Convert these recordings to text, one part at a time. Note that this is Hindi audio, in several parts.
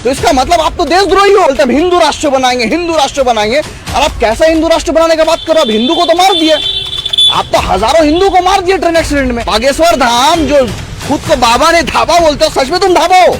तो इसका मतलब आप तो देशद्रोही हो। बोलते हिंदू राष्ट्र बनाएंगे, हिंदू राष्ट्र बनाएंगे, और आप कैसा हिंदू राष्ट्र बनाने की बात करो? अब हिंदू को तो मार दिया, आप तो हजारों हिंदू को मार दिया ट्रेन एक्सीडेंट में। बागेश्वर धाम जो खुद को बाबा ने धाबा बोलते हो, सच में तुम धाबा हो,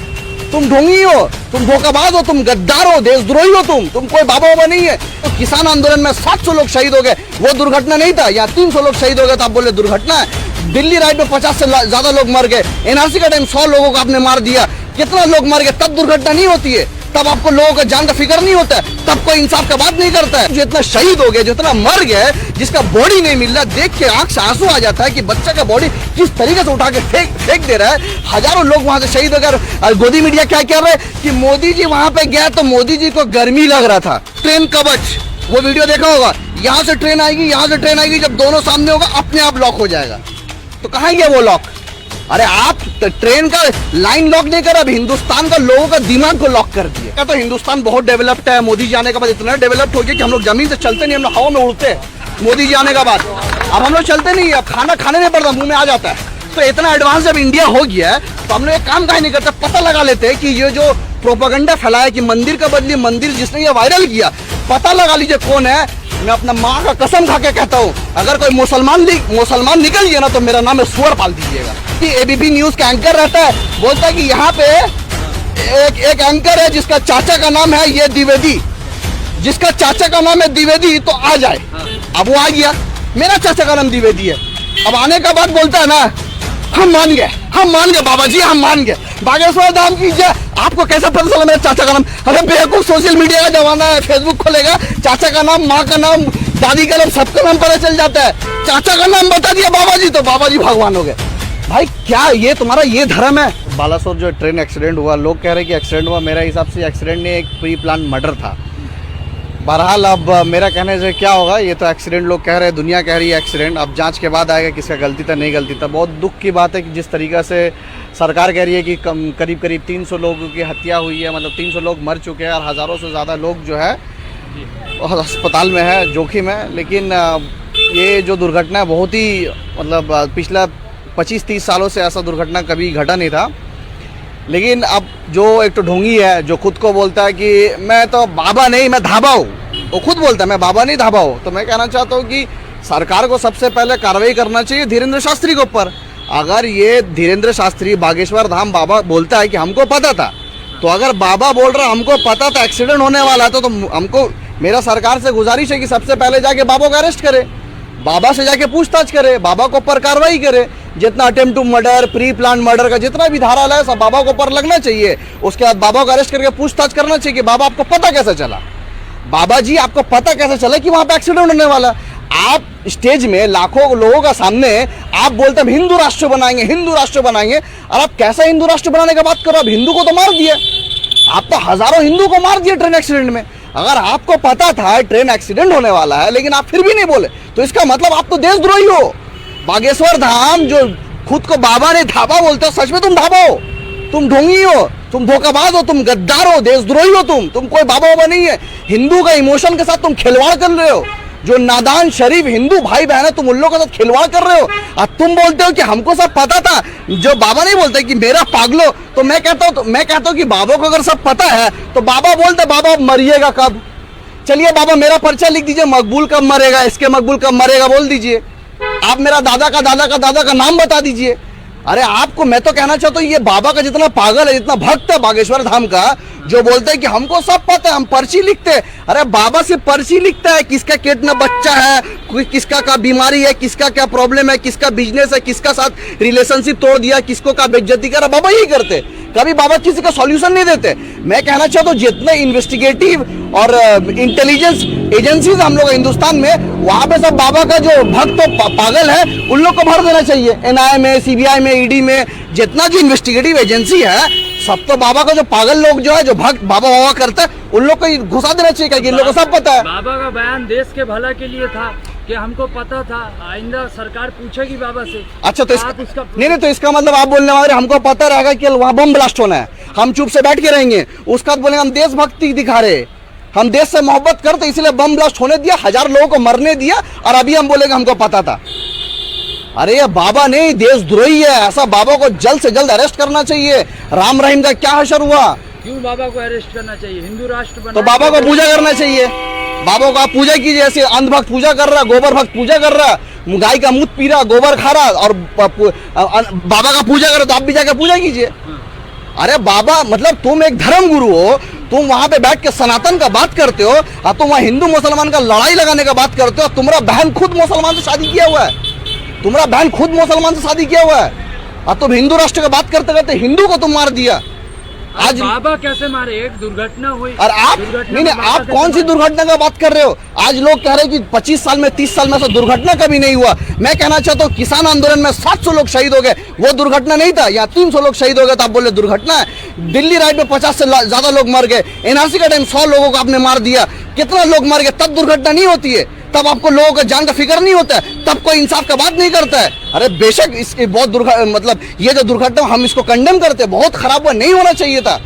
तुम ढोंगी हो, तुम धोखाबाज हो, तुम गद्दार हो, देशद्रोही हो, तुम कोई बाबा बाबा नहीं है। तो किसान आंदोलन में 700 लोग शहीद हो गए, वो दुर्घटना नहीं था। यहाँ 300 लोग शहीद हो गए तो आप बोले दुर्घटना है। दिल्ली राइड में 50 से ज्यादा लोग मर गए, एनआरसी का टाइम 100 लोगों को आपने मार दिया, कितना लोग मर गए, तब दुर्घटना नहीं होती है, तब आपको लोगों का जान का फिक्र नहीं होता है, तब कोई इंसाफ का बात नहीं करता है। जो इतना शहीद हो गए, जो इतना मर गए, जिसका बॉडी नहीं मिल रहा, देख के आंख से आंसू आ जाता है कि बच्चा का बॉडी किस तरीके से उठा के फेंक दे रहा है। हजारों लोग वहां से शहीद हो गए। और गोदी मीडिया क्या कह रहे हैं कि मोदी जी वहां पे गया तो मोदी जी को गर्मी लग रहा था। ट्रेन कवच, वो वीडियो देखा होगा, यहाँ से ट्रेन आएगी, यहाँ से ट्रेन आएगी, जब दोनों सामने होगा अपने आप लॉक हो जाएगा। तो कहाँ गया वो लॉक? अरे आप ट्रेन का लाइन लॉक नहीं कर, अब हिंदुस्तान का लोगों का दिमाग को लॉक कर दिया। क्या तो हिंदुस्तान बहुत डेवलप्ड है, मोदी जी आने के बाद इतना डेवलप्ड हो गया कि हम लोग जमीन से चलते नहीं, हम लोग हवा में उड़ते हैं। मोदी जी आने के बाद अब हम लोग चलते नहीं, अब खाना खाने नहीं पड़ता, मुंह में आ जाता है। तो इतना एडवांस जब इंडिया हो गया है तो हम लोग एक काम काहे नहीं करते, पता लगा लेते हैं कि ये जो प्रोपेगेंडा फैलाया कि मंदिर का बदली मंदिर, जिसने ये वायरल किया, पता लगा लीजिए कौन है। मैं अपना माँ का कसम खा के कहता हूँ, अगर कोई मुसलमान निकल गया ना तो मेरा नाम है सुअर पाल दीजिएगा। एबीपी न्यूज का एंकर रहता है, बोलता है कि यहाँ पे एक एंकर है जिसका चाचा का नाम है ये द्विवेदी, जिसका चाचा का नाम है द्विवेदी तो आ जाए। अब वो आ गया, मेरा चाचा का नाम द्विवेदी है। अब आने का बाद बोलता है ना हम मान गए बाबा जी, हम मान गए। बागेश्वर धाम कीजिए, आपको कैसा पता चला मेरे चाचा का नाम? अरे बेवकूफ, सोशल मीडिया का जमाना है, फेसबुक खोलेगा, चाचा का नाम, माँ का नाम, दादी का नाम, सबका नाम पता चल जाता है। चाचा का नाम बता दिया बाबा जी तो बाबा जी भगवान हो गए। भाई क्या ये तुम्हारा ये धर्म है? बालासोर जो ट्रेन एक्सीडेंट हुआ, लोग कह रहे कि एक्सीडेंट हुआ, मेरे हिसाब से एक्सीडेंट नहीं, एक प्री प्लान मर्डर था। बहरहाल अब मेरा कहने से क्या होगा, ये तो एक्सीडेंट लोग कह रहे हैं, दुनिया कह रही है एक्सीडेंट, अब जांच के बाद आएगा किसका गलती था नहीं गलती था। बहुत दुख की बात है कि जिस तरीक़ा से सरकार कह रही है कि करीब 300 लोगों की हत्या हुई है, मतलब 300 लोग मर चुके हैं और हज़ारों से ज़्यादा लोग जो है अस्पताल में है, जोखिम है। लेकिन ये जो दुर्घटना है बहुत ही मतलब पिछला 25-30 सालों से ऐसा दुर्घटना कभी घटा नहीं था। लेकिन अब जो एक तो ढोंगी है जो खुद को बोलता है कि मैं तो बाबा नहीं, मैं धाबा हूँ, वो खुद बोलता है मैं बाबा नहीं धाबा हूँ। तो मैं कहना चाहता हूँ कि सरकार को सबसे पहले कार्रवाई करना चाहिए धीरेन्द्र शास्त्री के ऊपर। अगर ये धीरेन्द्र शास्त्री बागेश्वर धाम बाबा बोलता है कि हमको पता था, तो अगर बाबा बोल रहा हमको पता था एक्सीडेंट होने वाला था, तो हमको, मेरा सरकार से गुजारिश है कि सबसे पहले जाके बाबा को अरेस्ट करे, बाबा से जाके पूछताछ करे, बाबा को ऊपर कार्रवाई करे। जितना attempt to murder, pre plan murder का जितना भी धारा है सब बाबा को ऊपर लगना चाहिए। उसके बाद बाबा को अरेस्ट करके पूछताछ करना चाहिए कि बाबा आपको पता कैसे चला, बाबा जी आपको पता कैसे चला कि वहां पे एक्सीडेंट होने वाला। आप स्टेज में लाखों लोगों का सामने आप बोलते हैं हिंदू राष्ट्र बनाएंगे, हिंदू राष्ट्र बनाएंगे, और आप कैसा हिंदू राष्ट्र बनाने की बात करो? अब हिंदू को तो मार दिया, आप तो हजारों हिंदू को मार दिए ट्रेन एक्सीडेंट में। अगर आपको पता था ट्रेन एक्सीडेंट होने वाला है लेकिन आप फिर भी नहीं बोले, तो इसका मतलब आप तो देशद्रोही हो। बागेश्वर धाम जो खुद को बाबा ने धाबा बोलते हो, सच में तुम धाबा हो, तुम ढोंगी हो, तुम धोखाबाज हो, तुम गद्दार हो, देशद्रोही हो, तुम कोई बाबा बाबा नहीं है। हिंदू का इमोशन के साथ तुम खिलवाड़ कर रहे हो। जो नादान शरीफ हिंदू भाई बहन है, तुम उन लोगों के साथ खिलवाड़ कर रहे हो। और तुम बोलते हो कि हमको सब पता था। जो बाबा नहीं बोलते कि मेरा पागलो, तो मैं कहता हूँ कि बाबा को अगर सब पता है तो बाबा बोलते बाबा मरिएगा कब? चलिए बाबा मेरा पर्चा लिख दीजिए, मकबूल कब मरेगा, इसके मकबूल कब मरेगा बोल दीजिए। आप मेरा दादा का नाम बता दीजिए। अरे आपको मैं तो कहना चाहता हूँ, ये बाबा का जितना पागल है, जितना भक्त है बागेश्वर धाम का, जो बोलते हैं कि हमको सब पता है, हम पर्ची लिखते हैं। अरे बाबा से पर्ची लिखता है, किसका कितना बच्चा है, किसका क्या बीमारी है, किसका क्या प्रॉब्लम है, किसका बिजनेस है, किसका साथ रिलेशनशिप तोड़ दिया, किसको क्या बेइज्जती करा, बाबा यही करते। कभी बाबा किसी का सॉल्यूशन नहीं देते। मैं कहना चाहता हूँ जितने इन्वेस्टिगेटिव और इंटेलिजेंस एजेंसीज हम लोग हिंदुस्तान में, वहां पे सब बाबा का जो भक्त पागल है उन लोग को भर देना चाहिए। एनआईए में, सीबीआई में, ईडी में, जितना जो इन्वेस्टिगेटिव एजेंसी है, सब तो बाबा का जो पागल लोग जो है, जो भक्त बाबा बाबा करते हैं, उन लोग को घुसा देना चाहिए, क्योंकि इन लोगों को सब पता है। बाबा का बयान देश के भला के लिए था कि हमको पता था, आइंदा सरकार पूछेगी बाबा से। अच्छा तो इसका नहीं, तो इसका मतलब आप बोलने वाले हमको पता रहेगा कि वहाँ बम ब्लास्ट होना है, हम चुप से बैठ के रहेंगे, उसका बोले हम देशभक्ति दिखा रहे, हम देश से मोहब्बत करते इसलिए बम ब्लास्ट होने दिया, 1000 लोगों को मरने दिया, और अभी हम बोलेंगे हमको पता था। अरे ये बाबा नहीं, देशद्रोही है। ऐसा बाबा को जल्द से जल्द अरेस्ट करना चाहिए। राम रहीम का क्या हशर हुआ क्यों बाबा को अरेस्ट करना चाहिए? हिंदू राष्ट्र बना तो बाबा को पूजा करना चाहिए। बाबा को आप पूजा कीजिए, ऐसे अंधभक्त पूजा कर रहा, गोबर भक्त पूजा कर रहा, गाय का मूत पी रहा, गोबर खा रहा और बाबा का पूजा करो, तो आप भी जाकर पूजा कीजिए। अरे बाबा, मतलब तुम एक धर्म गुरु हो, तुम वहां पे बैठ के सनातन का बात करते हो और तुम वहां हिंदू मुसलमान का लड़ाई लगाने का बात करते हो। तुम्हारा बहन खुद मुसलमान से शादी किया हुआ है, तुम्हारा बहन खुद मुसलमान से शादी किया हुआ है और तुम हिंदू राष्ट्र का बात करते करते हिंदू को तुम मार दिया। आज बाबा कैसे मारे? एक दुर्घटना हुई। और आप नहीं, आप कौन सी दुर्घटना का बात कर रहे हो? आज लोग कह रहे हैं कि 25 साल में 30 साल में से दुर्घटना कभी नहीं हुआ। मैं कहना चाहता हूँ किसान आंदोलन में 700 लोग शहीद हो गए, वो दुर्घटना नहीं था। यहाँ 300 लोग शहीद हो गए तो आप बोले दुर्घटना है। दिल्ली राइड में 50 से ज्यादा लोग मर गए, एनआरसी का टाइम 100 लोगों को आपने मार दिया, कितना लोग मर गए, तब दुर्घटना नहीं होती है? तब आपको लोगों का जान का फिक्र नहीं होता है? तब कोई इंसाफ का बात नहीं करता है? अरे बेशक इसकी बहुत मतलब ये जो दुर्घटना हम इसको कंडेम करते हैं, बहुत खराब हुआ, नहीं होना चाहिए था।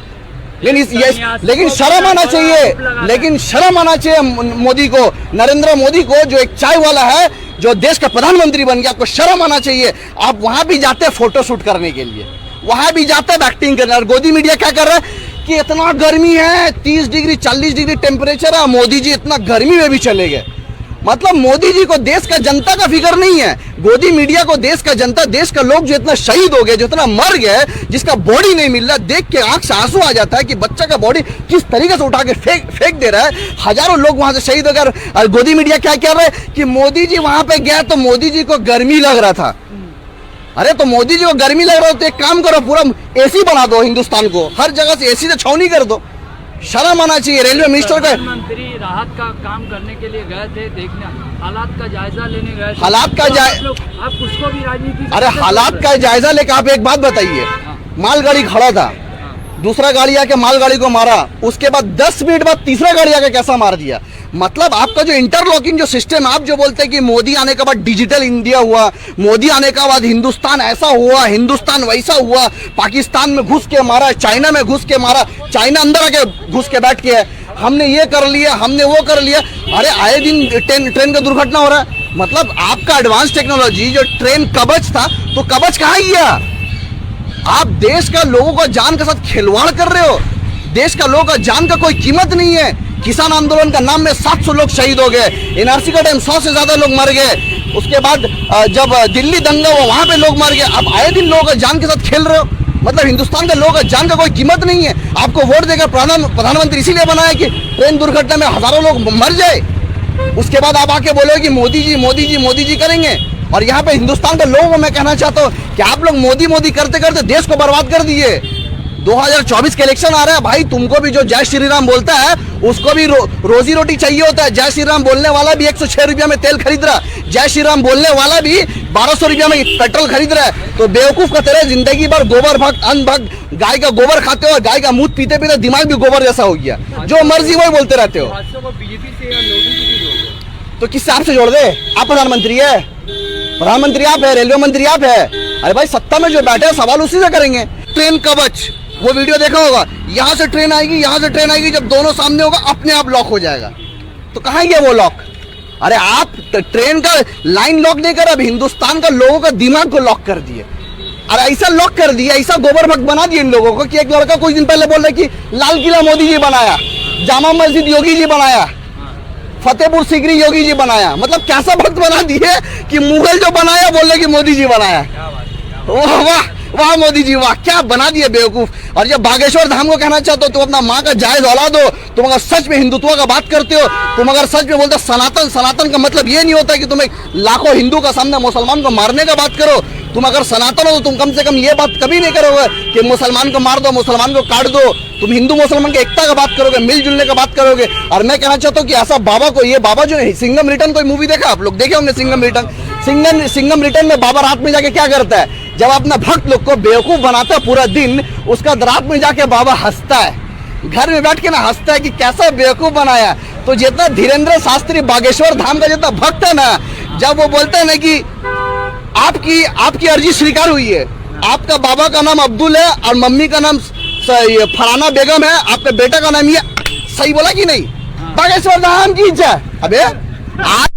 लेकिन शर्म आना चाहिए, लेकिन शर्म आना चाहिए मोदी को, नरेंद्र मोदी को, जो एक चाय वाला है, जो देश का प्रधानमंत्री बन गया। आपको शर्म आना चाहिए। आप वहां भी जाते हैं फोटो शूट करने के लिए, वहां भी जाते हैं एक्टिंग करने। और गोदी मीडिया क्या कर रहा है कि इतना गर्मी है, 30 डिग्री 40 डिग्री टेम्परेचर है, मोदी जी इतना गर्मी में भी चले गए। मतलब मोदी जी को देश का जनता का फिक्र नहीं है, गोदी मीडिया को देश का जनता, देश का लोग जो इतना शहीद हो गए, जो इतना मर गए, जिसका बॉडी नहीं मिल रहा, देख के आंख से आंसू आ जाता है कि बच्चा का बॉडी किस तरीके से उठा के फेंक दे रहा है। हजारों लोग वहां से शहीद हो गए और गोदी मीडिया क्या कह रहा है कि मोदी जी वहां पे गया तो मोदी जी को गर्मी लग रहा था। अरे तो मोदी जी को गर्मी लग रहा हो तो एक काम करो, पूरा एसी बना दो हिंदुस्तान को, हर जगह से एसी से छावनी कर दो। शर्म आना चाहिए। रेलवे मिनिस्टर का प्रधानमंत्री राहत का काम करने के लिए गए थे, देखने हालात का जायजा लेने गए थे। हालात का आप उसको भी राजनीति, अरे हालात का जायजा लेकर आप एक बात बताइए, मालगाड़ी खड़ा था, दूसरा गाड़ी आके मालगाड़ी को मारा, उसके बाद 10 मिनट बाद तीसरा गाड़ी आके कैसा मार दिया। मतलब आपका जो इंटरलॉकिंग जो सिस्टम, आप जो बोलते हैं कि मोदी आने के बाद डिजिटल इंडिया हुआ, मोदी आने के बाद हिंदुस्तान ऐसा हुआ, हिंदुस्तान वैसा हुआ, पाकिस्तान में घुस के मारा, चाइना में घुस के मारा, चाइना अंदर आके घुस के बैठ के हमने ये कर लिया, हमने वो कर लिया। अरे आए दिन ट्रेन का दुर्घटना हो रहा है। मतलब आपका एडवांस टेक्नोलॉजी जो ट्रेन कवच था, तो कवच कहाँ गया? आप देश का लोगों का जान के साथ खिलवाड़ कर रहे हो। देश का लोगों का जान का कोई कीमत नहीं है। किसान आंदोलन का नाम में 700 लोग शहीद हो गए, एनआरसी का टाइम 100 से ज्यादा लोग मर गए। उसके बाद जब दिल्ली दंगा हुआ वहां पे लोग मर गए। अब आए दिन लोगों का जान के साथ खेल रहे हो। मतलब हिंदुस्तान के लोगों का जान का कोई कीमत नहीं है। आपको वोट देकर प्रधानमंत्री इसीलिए बनाया कि ट्रेन दुर्घटना में हजारों लोग मर जाए। उसके बाद आप आके बोलो कि मोदी जी मोदी जी मोदी जी करेंगे। और यहाँ पे हिंदुस्तान के लोगों को मैं कहना चाहता हूँ कि आप लोग मोदी मोदी करते करते देश को बर्बाद कर दिए। 2024 के इलेक्शन आ रहा है भाई, तुमको भी जो जय श्री राम बोलता है उसको भी रोजी रोटी चाहिए होता है। जय श्री राम बोलने वाला भी 106 रुपया में तेल खरीद रहा, जय श्री राम बोलने वाला भी 1200 रुपया में पेट्रोल खरीद रहा है। तो बेवकूफ का तरह जिंदगी भर गोबर भक्त अन्न भक्त गाय का गोबर खाते हो और गाय का मुंह पीते पीते दिमाग भी गोबर जैसा हो गया, जो मर्जी वही बोलते रहते हो। तो किससे आपसे जोड़ दे? आप प्रधानमंत्री है, प्रधानमंत्री आप है, रेलवे मंत्री आप है। अरे भाई सत्ता में जो बैठे हैं सवाल उसी से करेंगे। ट्रेन कवच, वो वीडियो देखा होगा, यहाँ से ट्रेन आएगी, यहाँ से ट्रेन आएगी, जब दोनों सामने होगा अपने आप लॉक हो जाएगा। तो कहाँ गया वो लॉक? अरे आप ट्रेन का लाइन लॉक नहीं कर, अब हिंदुस्तान का लोगों का दिमाग को लॉक कर दिए। अरे ऐसा लॉक कर दिया, ऐसा गोबर भक्त बना दिया इन लोगों को कि एक लड़का कुछ दिन पहले बोल रहा कि लाल किला मोदी जी बनाया, जामा मस्जिद योगी जी बनाया, फतेहपुर सीकरी योगी जी बनाया। मतलब कैसा भक्त बना दिए कि मुगल जो बनाया बोल रहे कि मोदी जी बनाया। वाह वाह वाह मोदी जी वाह, क्या बना दिए बेवकूफ। और जब बागेश्वर धाम को कहना चाहते हो तो अपना माँ का जायज औलाद हो, तुम अगर सच में हिंदुत्व का बात करते हो, तुम अगर सच में बोलते सनातन, सनातन का मतलब ये नहीं होता कि तुम एक लाखों हिंदू का सामने मुसलमान को मारने का बात करो। तुम अगर सनातन हो तो तुम कम से कम ये बात कभी नहीं करोगे कि मुसलमान को मार दो, मुसलमान को काट दो। तुम हिंदू मुसलमान की एकता का बात करोगे, मिलजुलने का बात करोगे। और मैं कहना चाहता हूँ कि ऐसा बाबा को, ये बाबा जो है सिंघम रिटर्न कोई मूवी देखा आप लोग? देखे होंगे सिंघम रिटर्न। सिंघम रिटर्न में बाबा रात में जाके क्या करता है, जब अपना भक्त लोग को बेवकूफ बनाता है पूरा दिन, उसका रात में जाके बाबा हंसता है, घर में बैठ के ना हंसता है कि कैसा बेवकूफ बनाया। तो जितना धीरेन्द्र शास्त्री बागेश्वर धाम का जितना भक्त है ना, जब वो बोलते हैं ना कि आपकी अर्जी स्वीकार हुई है, आपका बाबा का नाम अब्दुल है और मम्मी का नाम फराना बेगम है, आपके बेटा का नाम ये, सही बोला कि नहीं? बागेश्वर धाम की इच्छा। अबे आज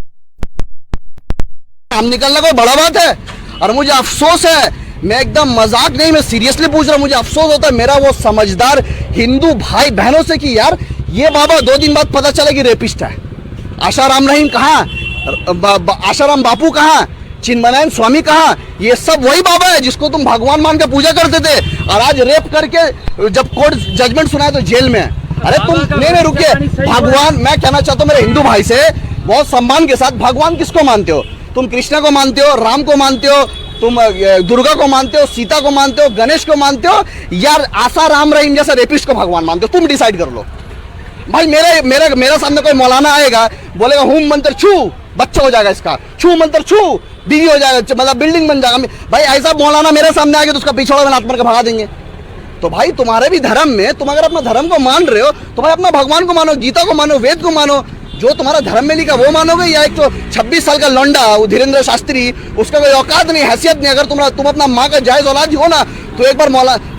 नाम निकलना कोई बड़ा बात है? और मुझे अफसोस है मैं एकदम मजाक नहीं, मैं सीरियसली पूछ रहा हूँ। मुझे अफसोस होता है मेरा वो समझदार हिंदू भाई बहनों से कि यार ये बाबा 2 दिन बाद पता चला कि रेपिस्ट है। आशाराम रहीम कहाँ, आशाराम बापू कहाँ, चिन्मयानंद स्वामी कहाँ? ये सब वही बाबा है जिसको तुम भगवान मान के पूजा करते थे, और आज रेप करके जब कोर्ट जजमेंट सुनाए तो जेल में है। अरे तुम नहीं रुकिए, भगवान, मैं कहना चाहता हूँ मेरे हिंदू भाई से बहुत सम्मान के साथ, भगवान किसको मानते हो तुम? कृष्णा को मानते हो, राम को मानते हो, तुम दुर्गा को मानते हो, सीता को मानते हो, गणेश को मानते हो, यार आशाराम रहीम जैसा रेपिस्ट को भगवान मानते हो? तुम डिसाइड कर लो भाई। मेरा सामने कोई मौलाना आएगा, बोलेगा हुम मंत्र छू, बच्चा हो जाएगा इसका, छू मंत्र छू, बीवी हो जाएगा, मतलब बिल्डिंग बन जाएगा। भाई ऐसा मौलाना मेरे सामने आएगा तो उसका पिछड़ा में लात मार के भगा देंगे। तो भाई तुम्हारे भी धर्म में, तुम अगर अपना धर्म को मान रहे हो तो भाई अपना भगवान को मानो, गीता को मानो, वेद को मानो, जो तुम्हारा धर्म में लिखा वो मानोगे, या एक तो 26 साल का लौंडा वो धीरेन्द्र शास्त्री, उसका कोई औकात नहीं, हैसियत नहीं। अगर तुम अपना माँ का जायज औलाद हो ना, तो एक बार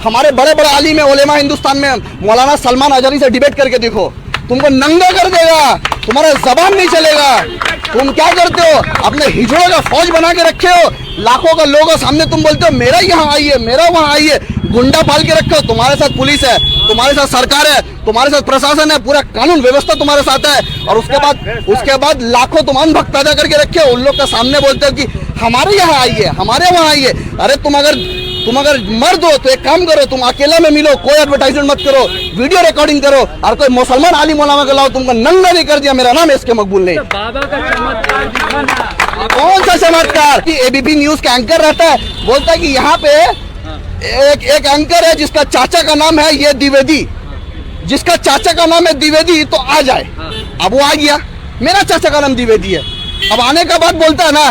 हमारे बड़े बड़े आलिम उलेमा हिंदुस्तान में मौलाना सलमान अजहरी से डिबेट करके देखो, तुमको नंगा कर देगा, तुम्हारा जबान नहीं चलेगा। तुम क्या करते हो? अपने हिजड़ों का फौज बना के रखे हो, लाखों का लोगों सामने तुम बोलते हो मेरा यहाँ आइए, मेरा वहाँ आइए, गुंडा पाल के रखे हो। तुम्हारे साथ पुलिस है, तुम्हारे साथ सरकार है, तुम्हारे साथ प्रशासन है, पूरा कानून व्यवस्था तुम्हारे साथ है, और उसके बाद लाखों तुम अंधभक्त पैदा करके रखे हो। उन लोग के सामने बोलते हो कि हमारे यहाँ आइए, हमारे वहाँ आइए। अरे तुम अगर मर्द हो तो एक काम करो, तुम अकेला में मिलो, कोई एडवर्टाइजमेंट मत करो, वीडियो रिकॉर्डिंग करो, और कोई मुसलमान आलिम उलमा के लाओ, तुमको नंगा नहीं कर दिया, मेरा नाम इसके मकबूल नहीं। बाबा का चमत्कार दिखा ना। कौन सा चमत्कार? कि एबीपी न्यूज का एंकर रहता है, बोलता है कि यहाँ पे एक एंकर है जिसका चाचा का नाम है ये द्विवेदी, जिसका चाचा का नाम है द्विवेदी, तो आ जाए। अब वो आ गया, मेरा चाचा का नाम द्विवेदी है। अब आने का बाद बोलता है ना,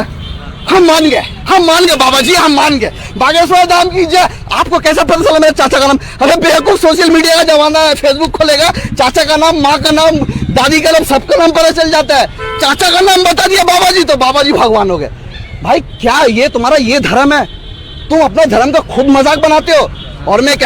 हम मान गए बाबा जी, हम मान गए, बागेश्वर धाम कीजिए। आपको कैसे पता चला मेरे चाचा का नाम? अरे बेवकूफ, सोशल मीडिया का जमाना है, फेसबुक खोलेगा, चाचा का नाम, माँ का नाम, दादी का नाम, सबका नाम पता चल जाता है। चाचा का नाम बता दिया बाबा जी, तो बाबा जी भगवान हो गए। भाई क्या ये तुम्हारा ये धर्म है? तुम अपने धर्म का खुद मजाक बनाते हो। और मैं कह रहा